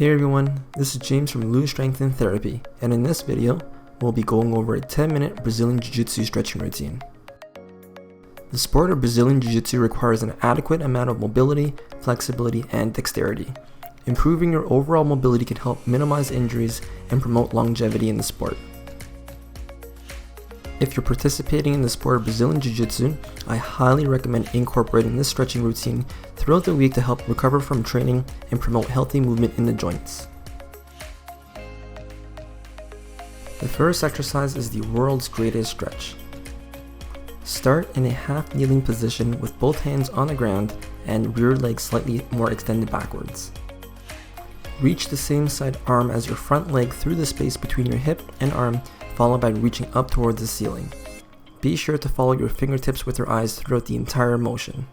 Hey everyone, this is James from Lose Strength and Therapy, and in this video, we'll be going over a 10-minute Brazilian Jiu Jitsu stretching routine. The sport of Brazilian Jiu Jitsu requires an adequate amount of mobility, flexibility, and dexterity. Improving your overall mobility can help minimize injuries and promote longevity in the sport. If you're participating in the sport of Brazilian Jiu Jitsu, I highly recommend incorporating this stretching routine throughout the week to help recover from training and promote healthy movement in the joints. The first exercise is the world's greatest stretch. Start in a half kneeling position with both hands on the ground and rear leg slightly more extended backwards. Reach the same side arm as your front leg through the space between your hip and arm, followed by reaching up towards the ceiling. Be sure to follow your fingertips with your eyes throughout the entire motion.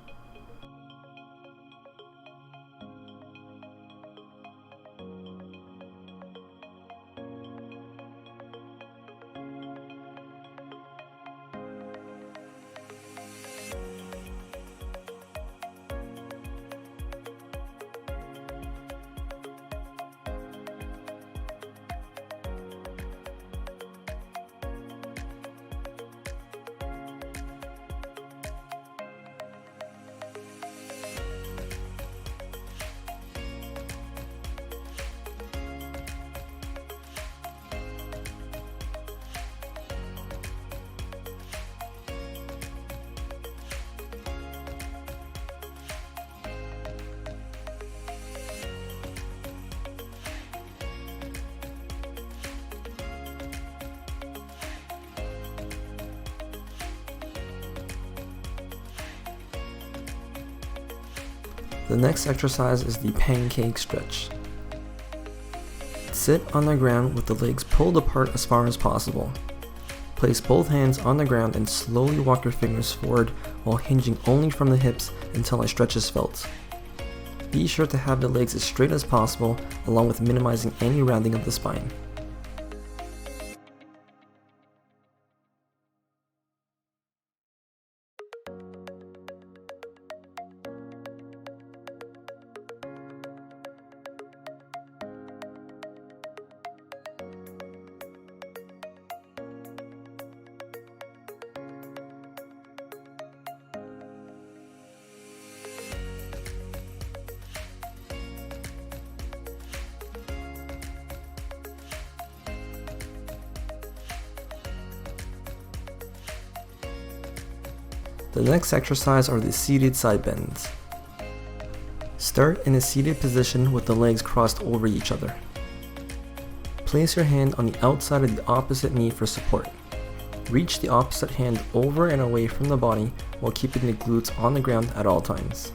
The next exercise is the pancake stretch. Sit on the ground with the legs pulled apart as far as possible. Place both hands on the ground and slowly walk your fingers forward while hinging only from the hips until a stretch is felt. Be sure to have the legs as straight as possible, along with minimizing any rounding of the spine. The next exercise are the seated side bends. Start in a seated position with the legs crossed over each other. Place your hand on the outside of the opposite knee for support. Reach the opposite hand over and away from the body while keeping the glutes on the ground at all times.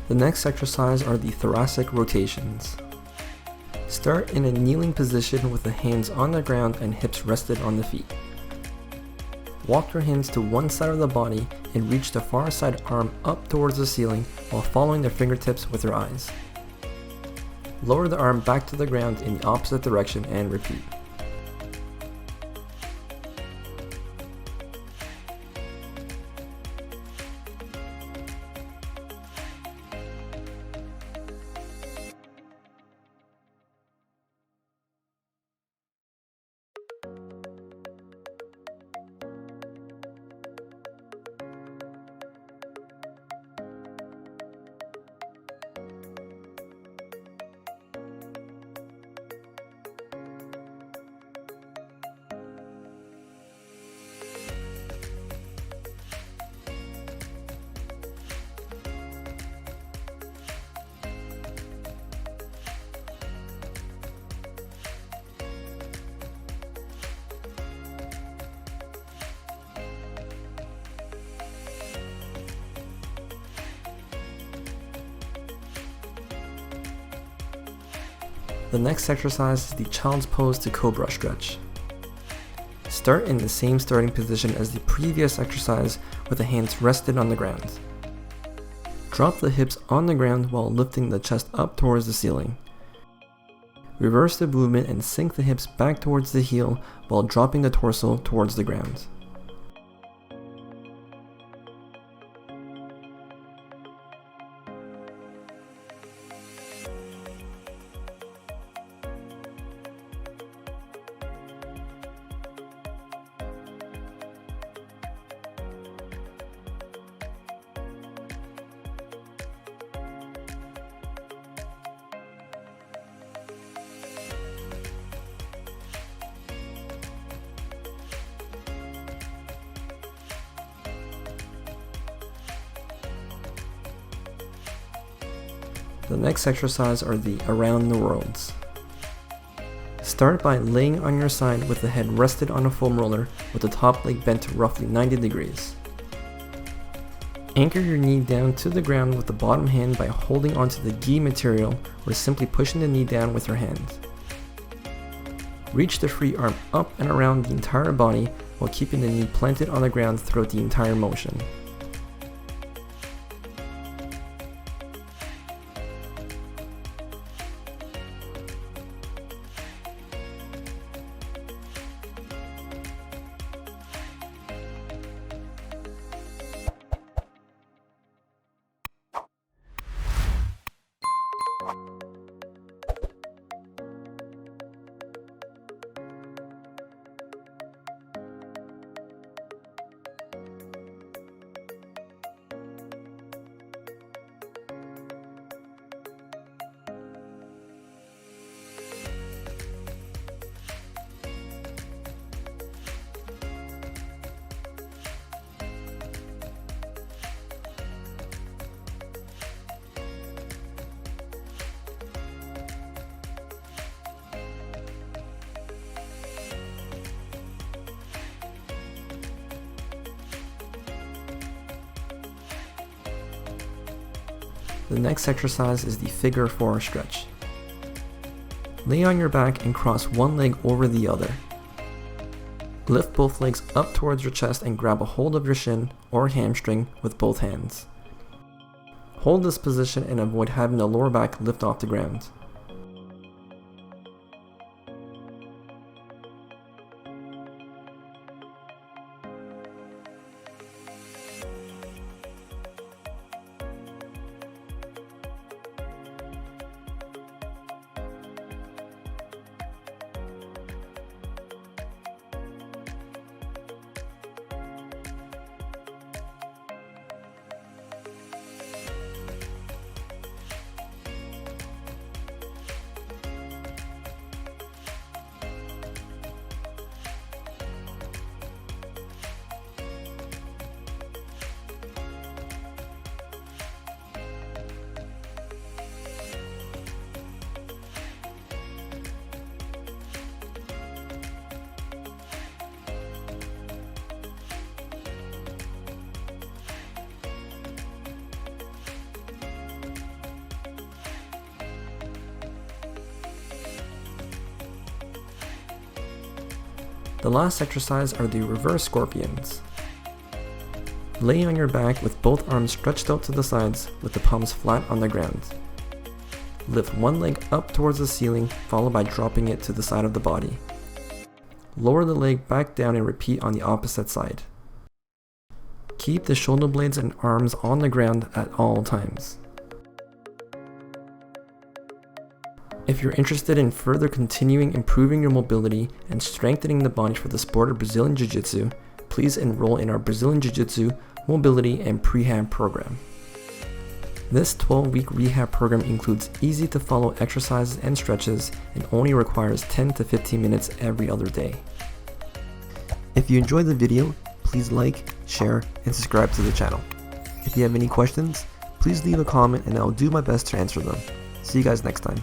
The next exercise are the thoracic rotations. Start in a kneeling position with the hands on the ground and hips rested on the feet. Walk your hands to one side of the body and reach the far side arm up towards the ceiling while following the fingertips with your eyes. Lower the arm back to the ground in the opposite direction and repeat. The next exercise is the child's pose to COBRA stretch. Start in the same starting position as the previous exercise with the hands rested on the ground. Drop the hips on the ground while lifting the chest up towards the ceiling. Reverse the movement and sink the hips back towards the heel while dropping the torso towards the ground. The next exercise are the around the worlds. Start by laying on your side with the head rested on a foam roller with the top leg bent to roughly 90 degrees. Anchor your knee down to the ground with the bottom hand by holding onto the gi material or simply pushing the knee down with your hand. Reach the free arm up and around the entire body while keeping the knee planted on the ground throughout the entire motion. The next exercise is the figure 4 stretch. Lay on your back and cross one leg over the other. Lift both legs up towards your chest and grab a hold of your shin or hamstring with both hands. Hold this position and avoid having the lower back lift off the ground. The last exercise are the reverse scorpions. Lay on your back with both arms stretched out to the sides with the palms flat on the ground. Lift one leg up towards the ceiling, followed by dropping it to the side of the body. Lower the leg back down and repeat on the opposite side. Keep the shoulder blades and arms on the ground at all times. If you're interested in further continuing improving your mobility and strengthening the body for the sport of Brazilian Jiu Jitsu, please enroll in our Brazilian Jiu Jitsu mobility and prehab program. This 12-week rehab program includes easy to follow exercises and stretches and only requires 10 to 15 minutes every other day. If you enjoyed the video, please like, share, and subscribe to the channel. If you have any questions, please leave a comment and I'll do my best to answer them. See you guys next time.